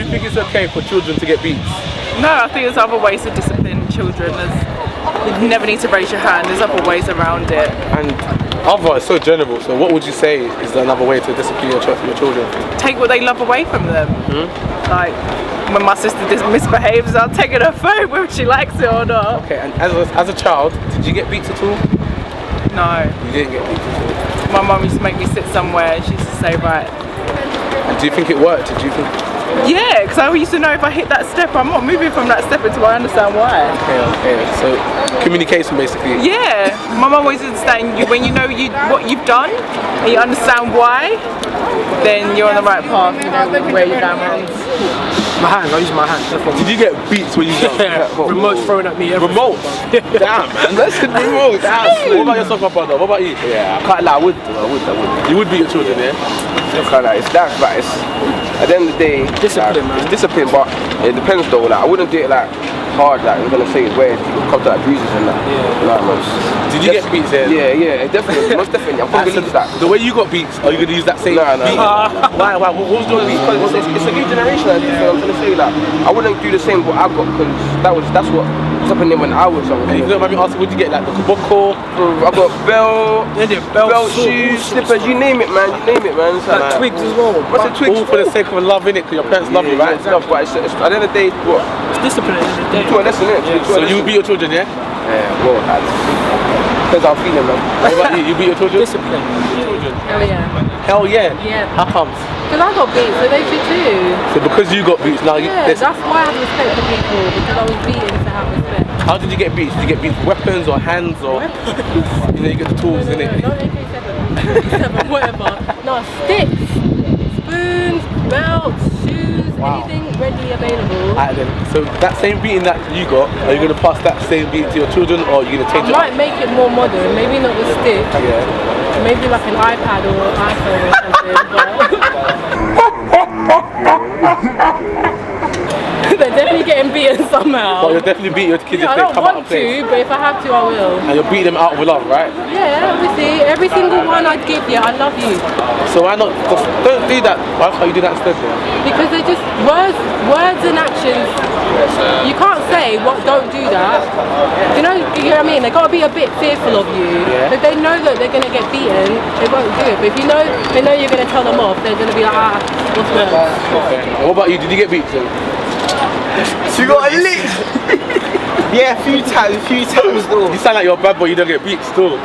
you think it's okay for children to get beats? No, I think there's other ways to discipline children. You never need to raise your hand. There's other ways around it. And other is so general. So what would you say is another way to discipline your children? Take what they love away from them. Like when my sister misbehaves, I'll take her phone whether she likes it or not. Okay. And as a child, did you get beats at all? No. You didn't get beats at all. My mum used to make me sit somewhere and she used to say, right. And do you think it worked? Did you think? Yeah, because I used to know if I hit that step, I'm not moving from that step until I understand why. Okay. So communication basically. Yeah, my mum always understands you when you know what you've done and you understand why, then you're on the right path. You know where you're going wrong. My hand, I use my hand. Did you get beats when you got remotes thrown at me? Remotes? Damn, man, that's a remote. What about yourself, my brother? What about you? Yeah, I can't lie, I would. You would beat your children, yeah? I can't lie, it's that, but it's, at the end of the day, Discipline, man. It's discipline, but it depends though. Like, I wouldn't do it like hard, like I'm gonna say it where it comes to like bruises and that. Did you get beats there? Yeah, definitely, most definitely. I'm probably gonna use that. The way you got beats, are you gonna use that same beat? Why? What was the beat? Because it's a new generation. I'm trying to say that I wouldn't do the same what I got because that's what was happening when I was young. And you don't mind me asking, what did you get? Like the koboko? I got belt, shoes, slippers, you name it, man. It's like twigs as well. What's a twig? All for the sake of love, innit? Because your parents love you, right? It's love, but it's, at the end of the day, what? It's discipline at the end of the day. To a lesson, innit? So you beat your children, yeah? Yeah, well, depends how I'm feeling, man. What about you? You beat your children? Discipline. Hell yeah. Hell yeah. Yeah. How comes? Because I got beat, so they should too. So because you got beats, now Yeah, that's why I have respect for people, because I was beaten to have respect. how did you get beats? Did you get beats with weapons or hands or you know you get the tools in it? No, AK-7, whatever. No, sticks, spoons, belts, shoes, anything ready available. Alright then. So that same beating that you got, are you gonna pass that same beating to your children or are you gonna change it? I might make it more modern, maybe not with sticks. Yeah. Maybe like an iPad or an iPhone or something, but they're definitely getting beaten somehow. But you'll definitely beat your kids if I they don't come out of want place. to, but if I have to, I will. And you'll beat them out with love, right? Yeah, obviously, every single one I'd give you, I love you. So why not? Just don't do that. Why can't you do that instead then? Because they're just words and actions. You can't say, don't do that. You know what I mean? They've got to be a bit fearful of you. Yeah. If they know that they're going to get beaten, they won't do it. But if you know, they know you're going to tell them off, they're going to be like, what's next? Okay. And what about you? Did you get beat then? She got a lick. Yeah, a few times though. You sound like you're a bad boy, you don't get beat still.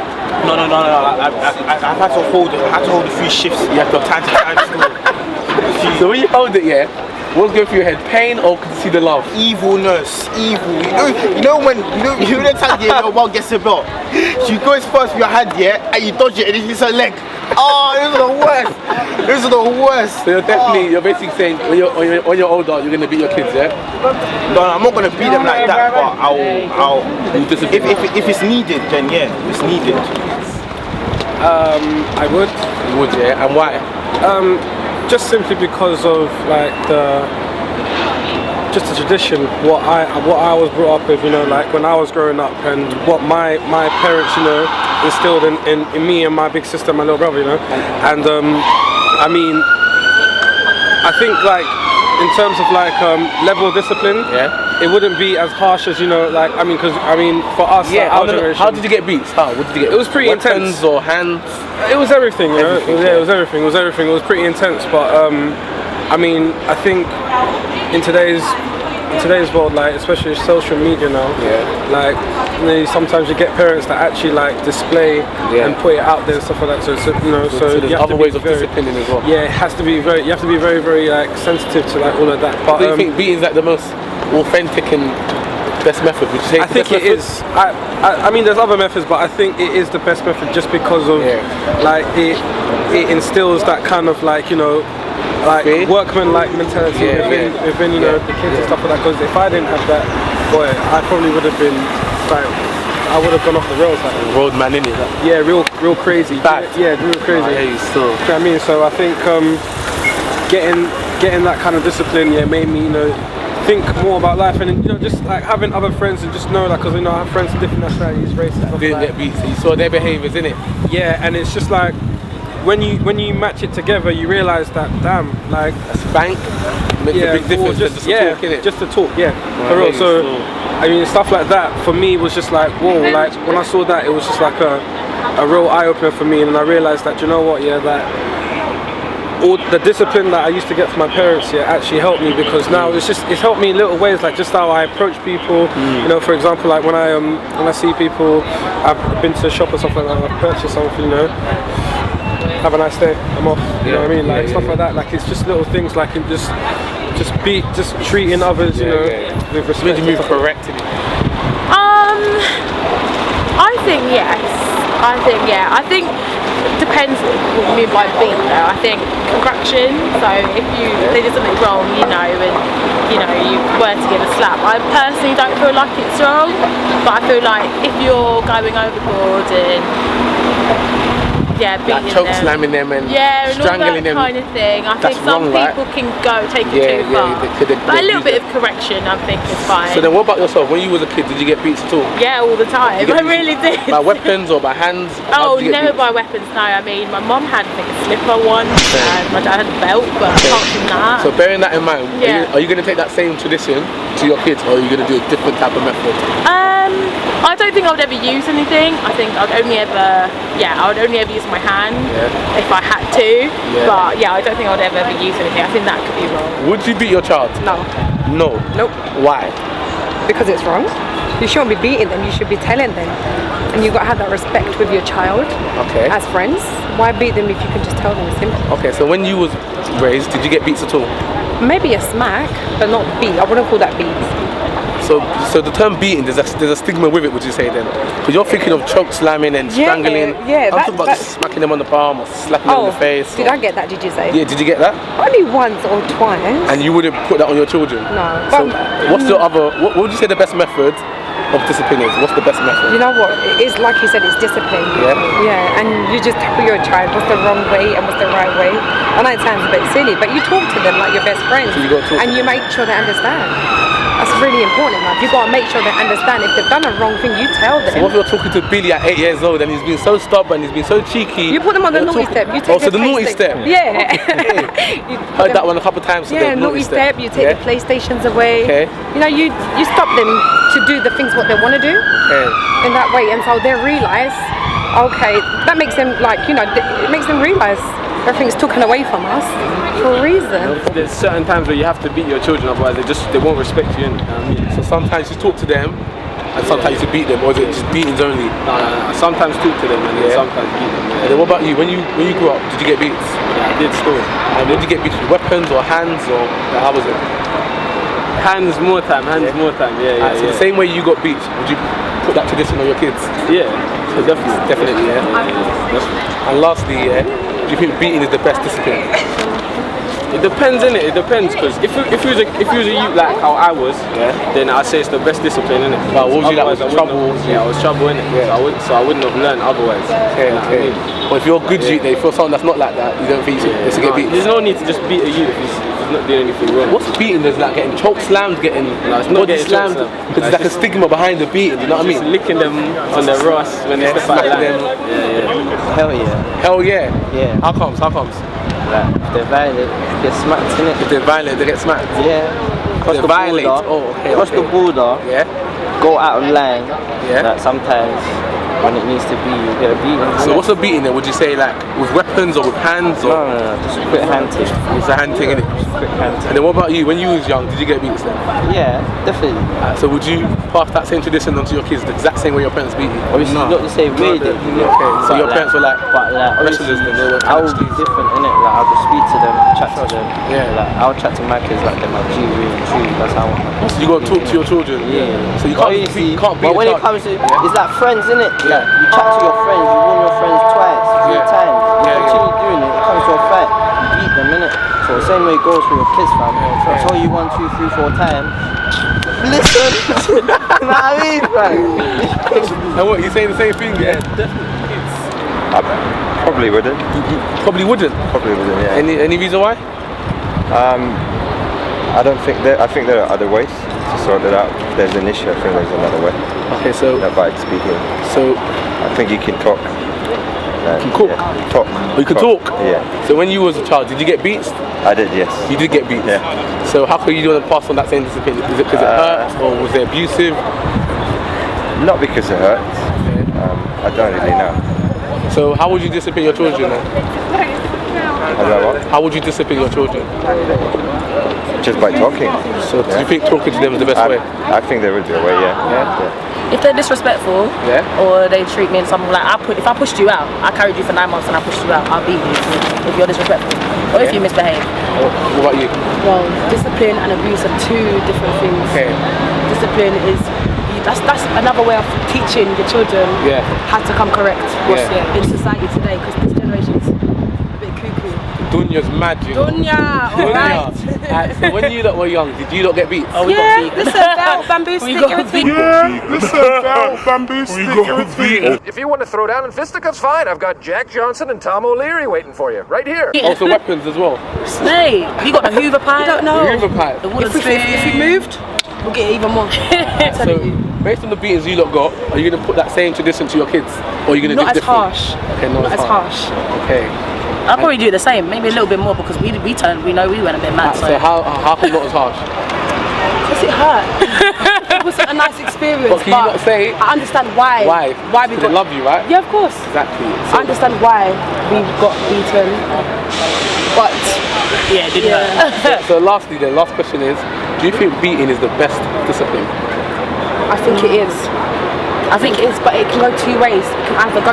No. I've had to hold it. I had to hold a few shifts. You have to time to time still. So when you hold it, yeah, what's going through your head? Pain or can you see the love? Evilness, evil. You know when the time your mom gets a belt, she goes first with your hand, yeah, and you dodge it and it hits her leg. Oh, this is the worst. This is the worst. So you're basically saying when you're older, you're gonna beat your kids, yeah? No, I'm not gonna beat them like that, but I'll if it's needed, then yeah, it's needed. I would. You would, yeah? And why? Just simply because of like just the tradition, what I was brought up with, you know, like when I was growing up, and what my parents, you know, instilled in me and my big sister, my little brother, you know, and I mean, I think like in terms of like level of discipline, Yeah. it wouldn't be as harsh as, you know, like I mean, for us, Yeah, like, our generation. how did you get beats? How? What did you get? It was pretty Weapons intense. or hands? It was everything, you know? Everything, It was everything. It was pretty intense, but I mean, I think in today's world, like especially social media now, like you know, sometimes you get parents that actually like display and put it out there and stuff like that. So you know, so there's you have other to be ways of very, disciplining as well. Yeah, it has to be very. You have to be very, very like sensitive to like all of that. But Do you think beating's like the most authentic and best method? Would you say? I think it is. I mean, there's other methods, but I think it is the best method just because of like it instills that kind of like, you know, like workman-like mentality within you know the kids and stuff like that. Because if I didn't have that, boy, I probably would have been like, I would have gone off the rails. Like Roadman, innit? Yeah, real crazy. Bad. Yeah, real crazy. Yeah, you still. You know what I mean? So I think getting that kind of discipline, made me, you know, think more about life, and you know, just like having other friends and just know, like, because you know I have friends of different nationalities, races, stuff Didn't like get beats. So you saw their behaviours, innit? Yeah, and it's just like when you match it together, you realise that damn, like a spank makes a big difference. Just, just to talk, innit? Just to talk, for real. So I mean, stuff like that for me was just like whoa. Like when I saw that, it was just like a real eye opener for me, and I realised that you know what, that all the discipline that I used to get from my parents actually helped me, because now it's helped me in little ways, like just how I approach people. You know, for example, like when I see people, I've been to the shop or something like that, I've purchased something, you know, have a nice day, I'm off. You know what I mean? Like stuff like that. Like it's just little things, like it just treating others, you know, with respect. Did you move correctly? I think yes. I think depends what you mean by beat though. I think correction, so if they did something wrong, you know, and you were to give a slap, I personally don't feel like it's wrong, but I feel like if you're going overboard and beating like choke them, slamming them and strangling and all that them, kind of thing, I think wrong, some people can take it too far. But a little bit of correction I think is fine. So then what about yourself? When you was a kid, did you get beats at all? Yeah, all the time. I really did. By weapons or by hands? Oh, never by weapons, no. I mean, my mum had a slipper once, and my dad had a belt, but apart from that. So bearing that in mind, are you going to take that same tradition to your kids, or are you going to do a different type of method? I don't think I would ever use anything. I think I would only ever use my hand if I had to. But I don't think I would ever use anything. I think that could be wrong. Would you beat your child? No. No? Nope. Why? Because it's wrong. You shouldn't be beating them, you should be telling them. And you've got to have that respect with your child as friends. Why beat them if you can just tell them it's simple? Okay, so when you was raised, did you get beats at all? Maybe a smack, but not beat. I wouldn't call that beats. So the term beating, there's a stigma with it, would you say then? Because you're thinking of choke slamming and strangling. Yeah, I'm talking about just smacking them on the palm or slapping them in the face. Did I get that, did you say? Yeah, did you get that? Only once or twice. And you wouldn't put that on your children? No. So what's the other, what would you say the best method of discipline is? What's the best method? You know what, it's like you said, it's discipline. Yeah, and you just tell your child what's the wrong way and what's the right way. I know it sounds a bit silly, but you talk to them like your best friends. So and you make sure they understand. That's really important, man. You've got to make sure they understand. If they've done a wrong thing, you tell them. So what if you're talking to Billy at 8 years old and he's been so stubborn, he's been so cheeky? You put them on the naughty step. You take the naughty step? Yeah. Heard that one a couple of times. Yeah, naughty step. You take the PlayStations away. Okay. You know, you stop them to do the things what they want to do. Okay. In that way, and so they realise, okay, that makes them it makes them realise everything's taken away from us for a reason. There's certain times where you have to beat your children, otherwise they won't respect you. So sometimes you talk to them, and sometimes you beat them, or is it just beatings only? No. Sometimes talk to them, and then sometimes beat them. And then what about you? When you grew up, did you get beats? Yeah, I did still. And did you get beats with weapons or hands, or how was it? Hands more time. Yeah. So the same way you got beats, would you put that tradition on your kids? Yeah, so definitely. And lastly, do you think beating is the best discipline? It depends, innit? It depends, because if you was a youth like how I was, then I'd say it's the best discipline, innit? But what was you like? Was trouble? Yeah, I was trouble, innit? So I wouldn't have learned otherwise. Okay. But if you're a good youth, if you're someone that's not like that, you don't think you should get beat? There's no need to just beat a youth if he's not doing anything wrong. What's beating? There's like getting choke slammed, getting body slammed. Because there's like a stigma behind the beating, you know what I mean? Just licking them on their Ross when they step out them. Hell yeah. Hell yeah? Yeah. How comes? Like, if they're violent, they get smacked, innit? If they're violent, they get smacked? Yeah. Cross the border. Cross the border. Yeah. Go out of line. Yeah. Like sometimes when it needs to be, you get a beating. So what's a beating then? Would you say like with weapons or with hands? Or? No, just a quick hand thing. It's a hand thing, innit? Quick hand thing. And then what about you? When you was young, did you get beats then? Yeah, definitely. So would you pass that same tradition onto your kids the exact same way your parents beat you? Obviously not the same way. Okay, so your parents were like obviously then they were I would be different, innit? Like I would speak to them, chat to them. Yeah. Like I would chat to my kids like them, like really true. That's how I want my kids. So you got to talk to your children. Yeah. So you can't beat. But when it comes to, it's like friends, innit? Yeah. You chat to your friends, you warn your friends twice, 3 times. You continue doing it. It comes to a fight, you beat them, innit? So the same way it goes for your kids, fam. I tell you 1, 2, 3, 4 times. Listen. You know what I mean, fam? And what, you saying the same thing? Yeah, definitely. I probably wouldn't. You probably wouldn't? Probably wouldn't, yeah. Any reason why? I don't think I think there are other ways to sort it out. If there's an issue, I think there's another way. Okay, so by speaking. So I think you can talk You can cook? Yeah. Talk. Oh, you can talk? Yeah. So when you was a child, did you get beats? I did, yes. You did get beats? Yeah. So how come you didn't pass on that same discipline? Is it because it hurt, or was it abusive? Not because it hurt. I don't really know. So how would you discipline your children then? How would you discipline your children? Just by talking. So do you think talking to them is the best way? I think there would be a way, yeah. If they're disrespectful, or they treat me in something like if I pushed you out, I carried you for 9 months and I pushed you out, I'll beat you if you're disrespectful. Or if you misbehave. What about you? Well, discipline and abuse are two different things. Okay. Discipline is that's another way of teaching your children how to come correct in society today, because this generation's a bit cuckoo. Dunya's mad, you know. Dunya, alright. So when you lot were young, did you lot get beats? Oh, we got beat. Listen, belt, bamboo stick, everything. If you want to throw down in fisticuffs, fine. I've got Jack Johnson and Tom O'Leary waiting for you, right here. Also weapons as well. Hey, you got the Hoover pipe. I don't know. The Hoover pipe. The wooden spoon. If we moved, we'll get even more. So based on the beatings you lot got, are you going to put that same tradition to your kids? Or are you going to do it different? Not as harsh. Okay, not as harsh. Okay. I'll probably do the same, maybe a little bit more, because we know we went a bit mad. So how come not as harsh? Because it hurt. It wasn't a nice experience. But can you not say? I understand why. Why we got. They love you, right? Yeah, of course. Exactly. I understand why we got beaten, but yeah, it didn't hurt. So lastly, the last question is: do you think beating is the best discipline? I think it is. I think it is, but it can go two ways. It can either go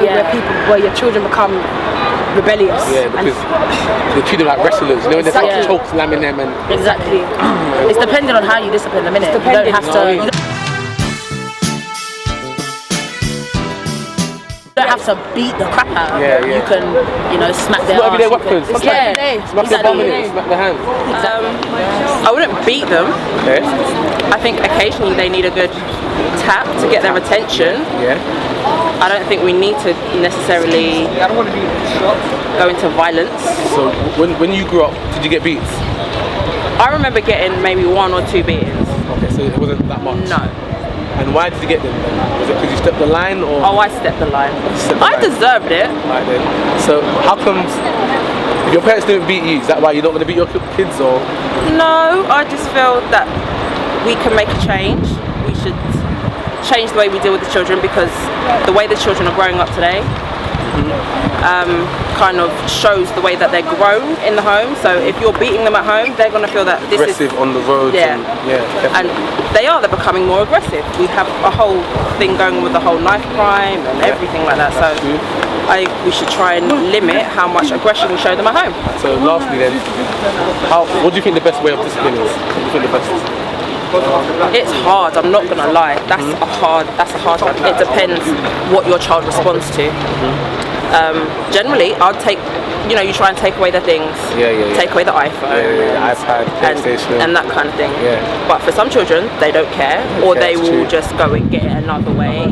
where your children become rebellious. Yeah, because they treat them like wrestlers. You know, when they're choke slamming them and. Exactly. It's dependent on how you discipline them, innit? You don't have to. You don't have to beat the crap out of them. You can, smack their everyday arse. weapons. Smack their bum in it, smack their hand. I wouldn't beat them. Okay. I think occasionally they need a good tap to get their attention. Yeah. I don't think we need to necessarily go into violence. So when you grew up, did you get beats? I remember getting maybe 1 or 2 beatings. Okay, so it wasn't that much? No. And why did you get them then? Was it because you stepped the line, or? Oh, I stepped the line. I deserved it. Right then. So how comes, if your parents didn't beat you, is that why you're not going to beat your kids, or? No, I just feel that we can make a change. We should change the way we deal with the children, because the way the children are growing up today kind of shows the way that they're grown in the home. So if you're beating them at home, they're going to feel that this aggressive on the road. Yeah. And they're becoming more aggressive. We have a whole thing going with the whole knife crime and everything like that. So we should try and limit how much aggression we show them at home. So lastly then, what do you think the best way of discipline is? What do you think the best is? It's hard, I'm not gonna lie. That's a hard one. It depends what your child responds to. Generally, I'd take, you try and take away the things. Take away the iPhone, iPad, PlayStation, and that kind of thing. Yeah. But for some children, they don't care, or they will just go and get it another way.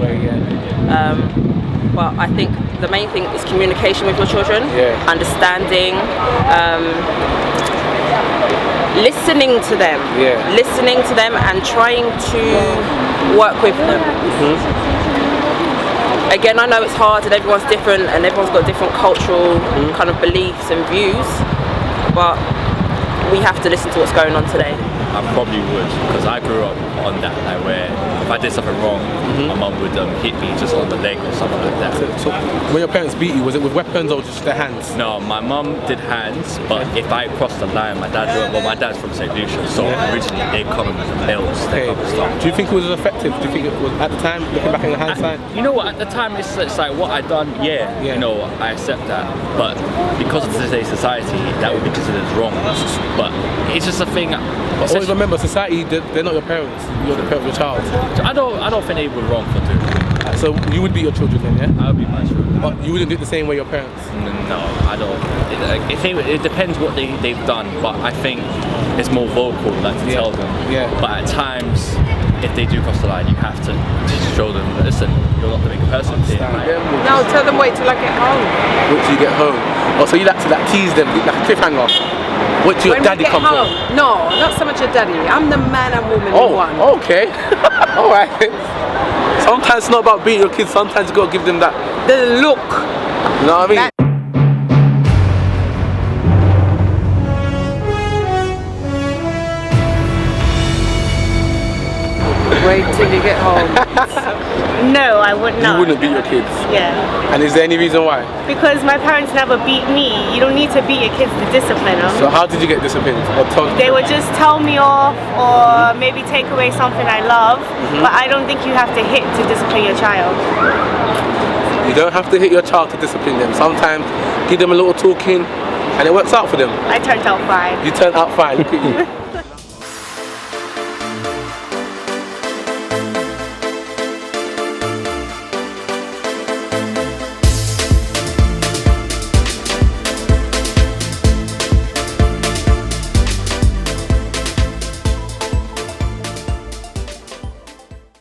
But I think the main thing is communication with your children, understanding. Listening to them and trying to work with them. Again, I know it's hard and everyone's different and everyone's got different cultural kind of beliefs and views, but we have to listen to what's going on today. I probably would, because I grew up on that, like where if I did something wrong, my mum would hit me just on the leg or something like that. So when your parents beat you, was it with weapons or just their hands? No, my mum did hands, but if I crossed the line, my dad's from St. Lucia, so originally they come with the belts, that kind of stuff. Do you think it was effective? Do you think it was, at the time, looking back in the hindsight? You know what, at the time it's like what I done, I accept that, but because of today's society, that would be considered wrong. But it's just a thing. Always remember, society, they're not your parents. You're the parent of your child. I don't think they were wrong for doing it. So you would beat your children then, yeah? I would beat my children. But you wouldn't do it the same way your parents? No, I don't. It depends what they've done, but I think it's more vocal, like to tell them. Yeah. But at times, if they do cross the line, you have to just show them, listen, you're not the big person here. No, tell them wait till I get home. Wait till you get home. Oh, so you like to tease them, like a cliffhanger? Wait till your daddy comes home? No, not so much your daddy. I'm the man and woman in one. Okay. Alright. Sometimes it's not about beating your kids, sometimes you gotta give them that. The look. You know what I mean? Wait till you get home. No, I would not. You wouldn't beat your kids? Yeah. And is there any reason why? Because my parents never beat me. You don't need to beat your kids to discipline them. So how did you get disciplined? Or told? They would just tell me off or maybe take away something I love. But I don't think you have to hit to discipline your child. You don't have to hit your child to discipline them. Sometimes give them a little talking and it works out for them. I turned out fine. You turned out fine, look at you.